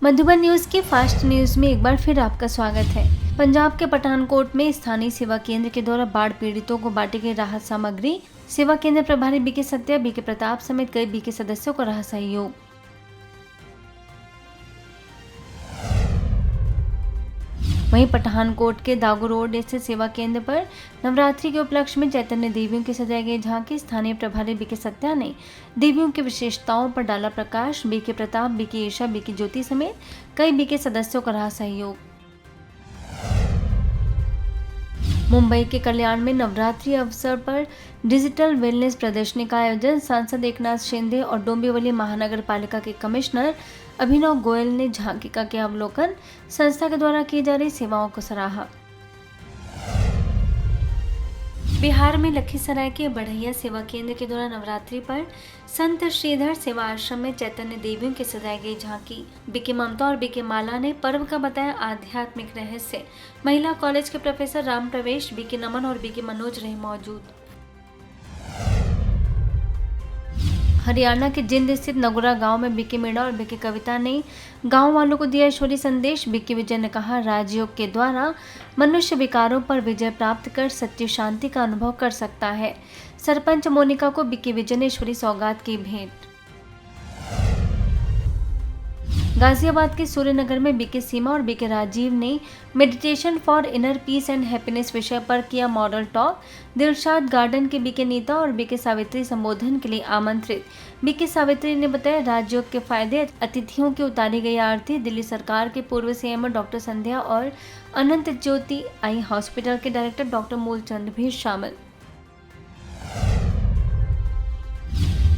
Madhuban news के fast news में एक बार फिर आपका स्वागत है। पंजाब के पठानकोट में स्थानीय सेवा केंद्र के द्वारा बाढ़ पीड़ितों को बांटी गई राहत सामग्री। सेवा केंद्र प्रभारी बीके सत्या, बीके प्रताप समेत कई बीके सदस्यों को रहा सहयोग। वहीं पठानकोट के दागू रोड स्थित सेवा केंद्र पर नवरात्रि के उपलक्ष्य में चैतन्य देवियों की सजाई गई झांकी। स्थानीय प्रभारी बीके सत्या ने देवियों की विशेषताओं पर डाला प्रकाश। BK Pratap, BK Isha, BK Jyoti समेत कई बीके सदस्यों का रहा सहयोग। मुंबई के कल्याण में नवरात्रि अवसर पर डिजिटल वेलनेस प्रदर्शनी का आयोजन। सांसद एकनाथ शिंदे और डोंबिवली महानगर पालिका के कमिश्नर अभिनव गोयल ने झांकी का किया अवलोकन। संस्था के द्वारा की जा रही सेवाओं को सराहा। बिहार में लखीसराय के बढ़ैया सेवा केंद्र के द्वारा नवरात्रि पर संत श्रीधर सेवा आश्रम में चैतन्य देवियों की सजाई गई झांकी। बीके ममता और बीके माला ने पर्व का बताया आध्यात्मिक रहस्य। महिला कॉलेज के प्रोफेसर राम प्रवेश, बीके नमन और बीके मनोज रहे मौजूद। हरियाणा के जिंद स्थित नगुरा गांव में बीके मीणा और बीके कविता ने गांव वालों को दिया ईश्वरीय संदेश। बीके विजय ने कहा, राजयोग के द्वारा मनुष्य विकारों पर विजय प्राप्त कर सच्ची शांति का अनुभव कर सकता है। सरपंच मोनिका को बीके विजय ने ईश्वरीय सौगात की भेंट। गाजियाबाद के सूर्यनगर में बीके सीमा और बीके राजीव ने meditation for inner peace and happiness विषय पर किया मॉडल टॉक। दिलशाद गार्डन के बीके नीता और बीके सावित्री संबोधन के लिए आमंत्रित। बीके सावित्री ने बताया, राजयोग के फायदे, अतिथियों की उतारी गई आरती। दिल्ली सरकार के पूर्व सीएम डॉक्टर संध्या और अनंत ज्योति आई हॉस्पिटल के डायरेक्टर डॉक्टर मूलचंद भी शामिल।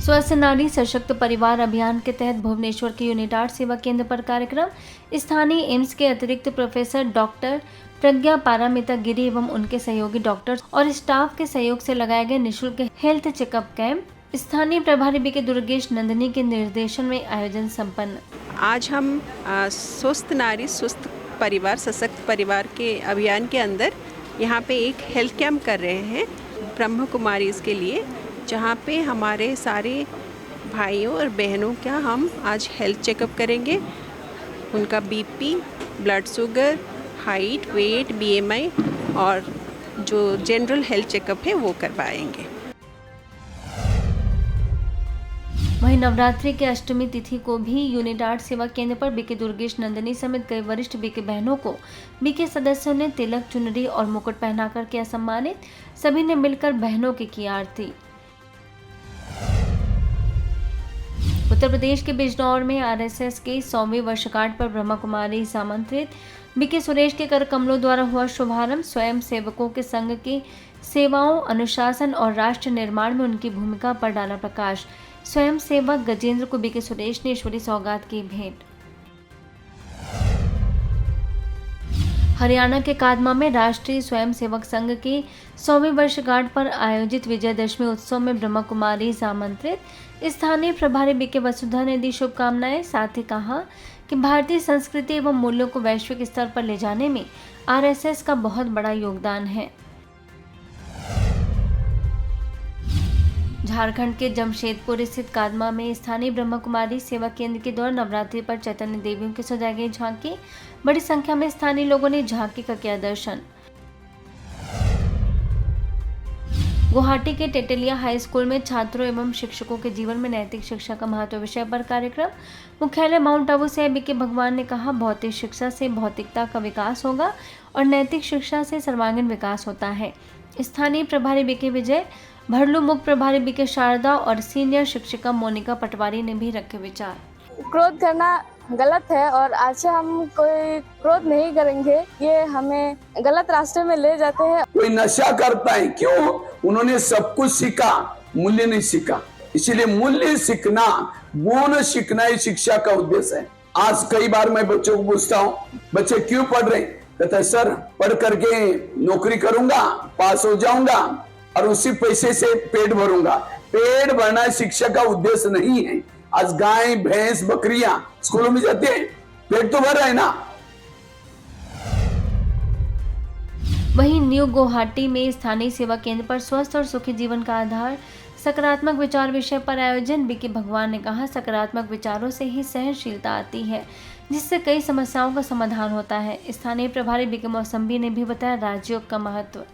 स्वस्थ नारी सशक्त परिवार अभियान के तहत भुवनेश्वर के यूनिटार्ड सेवा केंद्र पर कार्यक्रम। स्थानीय एम्स के अतिरिक्त प्रोफेसर डॉक्टर प्रज्ञा पारामिता गिरी एवं उनके सहयोगी डॉक्टर्स और स्टाफ के सहयोग से लगाए गए निःशुल्क हेल्थ चेकअप कैंप। स्थानीय प्रभारी बीके दुर्गेश नंदनी के निर्देशन में आयोजन संपन्न। आज हम स्वस्थ नारी स्वस्थ परिवार सशक्त परिवार के अभियान के अंदर यहाँ पे एक हेल्थ कैंप कर रहे हैं ब्रह्म कुमारी के लिए, जहाँ पे हमारे सारे भाइयों और बहनों का हम आज हेल्थ चेकअप करेंगे। उनका BP, blood sugar, height, weight, BMI और जो जनरल हेल्थ चेकअप है वो करवाएंगे। वहीं नवरात्रि के अष्टमी तिथि को भी यूनिटार्ड सेवा केंद्र पर बीके दुर्गेश नंदनी समेत कई वरिष्ठ बीके बहनों को बीके सदस्यों ने तिलक, चुनरी और मुकुट पहनाकर किया सम्मानित। सभी ने मिलकर बहनों की आरती। उत्तर प्रदेश के बिजनौर में आरएसएस के 100वीं वर्षगांठ पर ब्रह्मा कुमारी आमंत्रित। बीके सुरेश के कर कमलों द्वारा हुआ शुभारंभ। स्वयं सेवकों के संघ की सेवाओं, अनुशासन और राष्ट्र निर्माण में उनकी भूमिका पर डाला प्रकाश। स्वयं सेवक गजेंद्र को बीके सुरेश ने ईश्वरीय सौगात की भेंट। हरियाणा के कादमा में राष्ट्रीय स्वयं सेवक संघ की 100वीं वर्षगांठ पर आयोजित विजयदशमी उत्सव में ब्रह्मा कुमारी आमंत्रित। स्थानीय प्रभारी बीके वसुधा ने दी शुभकामनाएं। साथ ही कहा कि भारतीय संस्कृति एवं मूल्यों को वैश्विक स्तर पर ले जाने में आरएसएस का बहुत बड़ा योगदान है। झारखंड के जमशेदपुर स्थित कादमा में स्थानीय ब्रह्मा कुमारी सेवा केंद्र के द्वारा नवरात्रि पर चैतन्य देवियों की सजाई गई झांकी। बड़ी संख्या में स्थानीय लोगों ने झांकी का किया दर्शन। गुवाहाटी के टेटेलिया हाई स्कूल में छात्रों एवं शिक्षकों के जीवन में नैतिक शिक्षा का महत्व विषय पर कार्यक्रम। मुख्यालय माउंट आबू से बीके भगवान ने कहा, भौतिक शिक्षा से भौतिकता का विकास होगा और नैतिक शिक्षा से सर्वांगीण विकास होता है। स्थानीय प्रभारी बीके विजय, भरलू मुख्य प्रभारी बीके शारदा और सीनियर शिक्षिका मोनिका पटवारी ने भी रखे विचार। क्रोध करना गलत है और आज से हम कोई क्रोध नहीं करेंगे। ये हमें गलत रास्ते में ले जाते हैं। कोई नशा करता है, क्यों? उन्होंने सब कुछ सीखा, मूल्य नहीं सीखा। इसीलिए मूल्य सीखना, गुण सीखना ही शिक्षा का उद्देश्य है। आज कई बार मैं बच्चों को पूछता हूँ, बच्चे क्यों पढ़ रहे? कहते हैं, सर पढ़ करके नौकरी करूंगा, पास हो जाऊंगा और उसी पैसे से पेट भरूंगा। पेट भरना शिक्षा का उद्देश्य नहीं है। आज गाय, भैंस, बकरियां स्कूलों में जाती है, पेट तो भर रहा है ना। वहीं न्यू गुवाहाटी में स्थानीय सेवा केंद्र पर स्वस्थ और सुखी जीवन का आधार सकारात्मक विचार विषय पर आयोजन बीके भगवान ने कहा, सकारात्मक विचारों से ही सहनशीलता आती है, जिससे कई समस्याओं का समाधान होता है। स्थानीय प्रभारी बीके मौसम्बी ने भी बताया राजयोग का महत्व।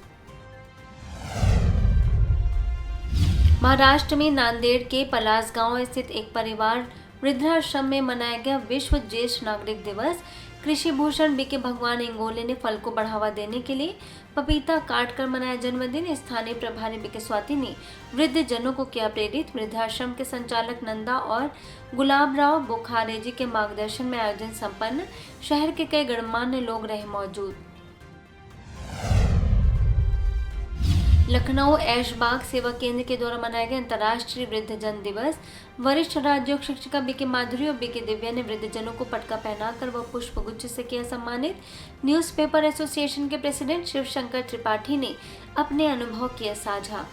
महाराष्ट्र में नांदेड़ के पलास गांव स्थित एक परिवार वृद्धाश्रम में मनाया गया विश्व ज्येष्ठ नागरिक दिवस। कृषि भूषण बीके भगवान इंगोले ने फल को बढ़ावा देने के लिए पपीता काटकर मनाया जन्मदिन। स्थानीय प्रभारी बीके स्वाति ने वृद्ध जनों को किया प्रेरित। वृद्धाश्रम के संचालक नंदा और गुलाबराव बुखारेजी के मार्गदर्शन में आयोजन संपन्न। शहर के कई गणमान्य लोग रहे मौजूद। लखनऊ ऐशबाग सेवा केंद्र के द्वारा मनाया गया अंतर्राष्ट्रीय वृद्धजन दिवस। वरिष्ठ राज्योग शिक्षिका बीके माधुरी और बीके दिव्या ने वृद्धजनों को पटका पहनाकर व पुष्प गुच्छ से किया सम्मानित। न्यूज़पेपर एसोसिएशन के प्रेसिडेंट शिवशंकर त्रिपाठी ने अपने अनुभव किया साझा।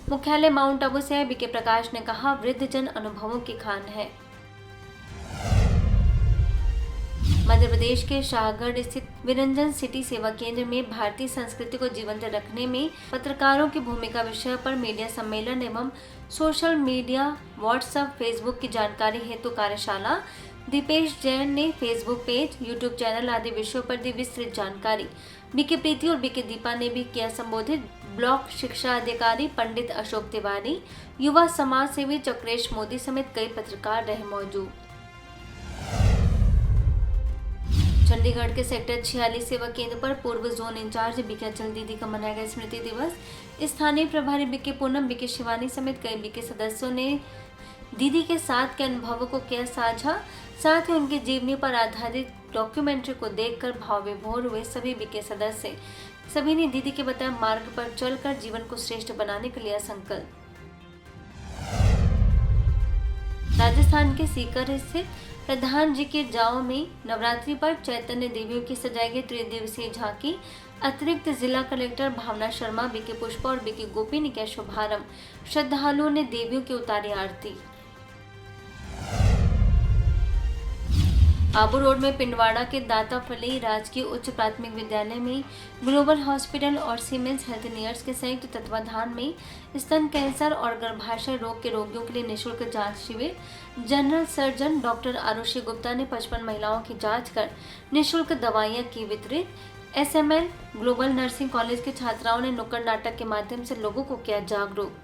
मुख्यालय माउंट आबू से बीके प्रकाश ने कहा, वृद्धजन अनुभवों की खान है। मध्य प्रदेश के शाहगढ़ स्थित विरंजन सिटी सेवा केंद्र में भारतीय संस्कृति को जीवंत रखने में पत्रकारों की भूमिका विषय पर मीडिया सम्मेलन एवं सोशल मीडिया व्हाट्सएप फेसबुक की जानकारी हेतु कार्यशाला। दीपेश जैन ने फेसबुक पेज, यूट्यूब चैनल आदि विषयों पर दी विस्तृत जानकारी। बीके प्रीति और बीके दीपा ने भी किया संबोधित। ब्लॉक शिक्षा अधिकारी पंडित अशोक तिवारी, युवा समाज सेवी चक्रेश मोदी समेत कई पत्रकार रहे मौजूद। चंडीगढ़ के सेक्टर 46 सेवा केंद्र पर पूर्व जोन इंचार्ज बीके अचल दीदी का मनाया गया स्मृति दिवस। स्थानीय प्रभारी बीके पूनम, बीके शिवानी समेत कई बीके सदस्यों ने दीदी के साथ के अनुभवों को किया साझा। साथ ही उनकी जीवनी पर आधारित डॉक्यूमेंट्री को देखकर भाव विभोर हुए सभी बीके सदस्य। सभी ने दीदी के बताए मार्ग पर चलकर जीवन को श्रेष्ठ बनाने के लिए संकल्प। राजस्थान के सीकर स्थित प्रधान जी के जाओ में नवरात्रि पर चैतन्य देवियों की सजाई गई त्रिदिवसीय झांकी। अतिरिक्त जिला कलेक्टर भावना शर्मा, बीके पुष्पा और बीके गोपी ने किया शुभारंभ। श्रद्धालुओं ने देवियों की उतारी आरती। आबू रोड में पिंडवाड़ा के दाताफली राजकीय उच्च प्राथमिक विद्यालय में ग्लोबल हॉस्पिटल और सीमेंस हेल्थनियर्स के संयुक्त तत्वाधान में स्तन कैंसर और गर्भाशय रोग के रोगियों के लिए निःशुल्क जांच शिविर। General surgeon doctor Arushi Gupta ने 55 महिलाओं की जांच कर निःशुल्क दवाइयां की वितरित। एसएमएल ग्लोबल नर्सिंग कॉलेज के छात्राओं ने नुक्कड़ नाटक के माध्यम से लोगों को किया जागरूक।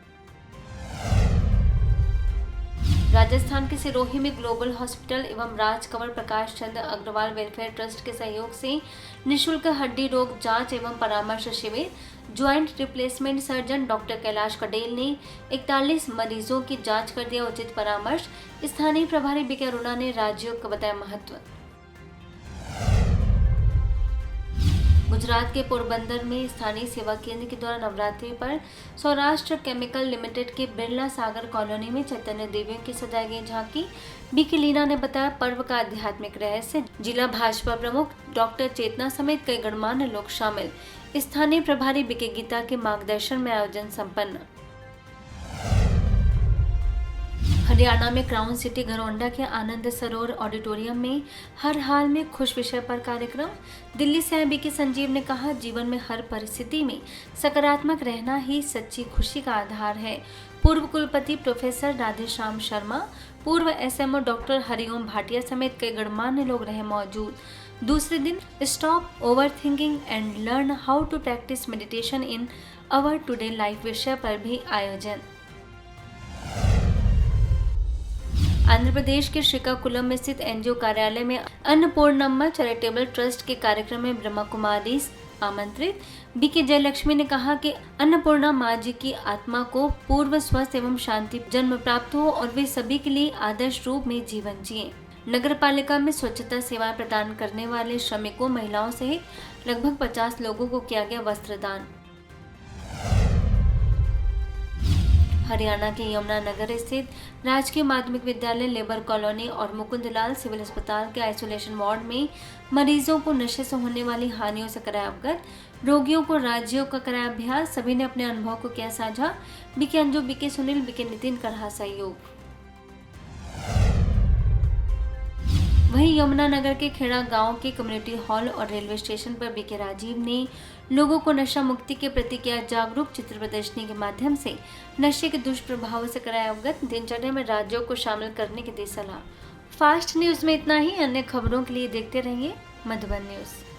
राजस्थान के सिरोही में ग्लोबल हॉस्पिटल एवं राज कंवर प्रकाश चंद्र अग्रवाल वेलफेयर ट्रस्ट के सहयोग से निःशुल्क हड्डी रोग जांच एवं परामर्श शिविर। Joint replacement surgeon doctor Kailash कटेल ने 41 मरीजों की जांच कर दिया उचित परामर्श। स्थानीय प्रभारी बीके अरुणा ने राजयोग का बताया महत्व। गुजरात के पोरबंदर में स्थानीय सेवा केंद्र के द्वारा नवरात्रि पर सौराष्ट्र केमिकल लिमिटेड के बिरला सागर कॉलोनी में चैतन्य देवियों की सजाई गई झांकी। बीके लीना ने बताया पर्व का आध्यात्मिक रहस्य। जिला भाजपा प्रमुख डॉक्टर चेतना समेत कई गणमान्य लोग शामिल। स्थानीय प्रभारी बीके गीता के मार्गदर्शन में आयोजन संपन्न। हरियाणा में क्राउन सिटी घरौंडा के आनंद सरोवर ऑडिटोरियम में हर हाल में खुश विषय पर कार्यक्रम। दिल्ली से बीके संजीव ने कहा, जीवन में हर परिस्थिति में सकारात्मक रहना ही सच्ची खुशी का आधार है। पूर्व कुलपति प्रोफेसर राधेश्याम शर्मा, पूर्व एसएमओ डॉक्टर हरिओम भाटिया समेत कई गणमान्य लोग रहे मौजूद। दूसरे दिन stop over thinking and learn how to practise meditation in our today life विषय पर भी आयोजन। आंध्र प्रदेश के श्रीकाकुलम में स्थित एनजीओ कार्यालय में अन्नपूर्णम्मा चैरिटेबल ट्रस्ट के कार्यक्रम में ब्रह्मा कुमारी आमंत्रित। बीके जयलक्ष्मी ने कहा कि अन्नपूर्णा माँ जी की आत्मा को पूर्व स्वस्थ एवं शांति जन्म प्राप्त हो और वे सभी के लिए आदर्श रूप में जीवन जिए। नगर पालिका में स्वच्छता सेवाएं प्रदान करने वाले श्रमिकों, महिलाओं सहित लगभग 50 लोगों को किया गया वस्त्रदान। हरियाणा के यमुनानगर स्थित राजकीय माध्यमिक विद्यालय, लेबर कॉलोनी और मुकुंदलाल सिविल अस्पताल के आइसोलेशन वार्ड में मरीजों को नशे से होने वाली हानियों से कराया अवगत। रोगियों को राजयोग का कराया अभ्यास। सभी ने अपने अनुभव को किया साझा। BK Anju, BK Sunil, BK Nitin का रहा सहयोग। वहीं यमुनानगर के खेड़ा गांव के कम्युनिटी हॉल और रेलवे स्टेशन पर बीके राजीव ने लोगों को नशा मुक्ति के प्रति किया जागरूक। चित्र प्रदर्शनी के माध्यम से नशे के दुष्प्रभावों से कराया अवगत, दिनचर्या में राज्यों को शामिल करने की दी सलाह। फास्ट न्यूज में इतना ही। अन्य खबरों के लिए देखते रहिए मधुबन न्यूज।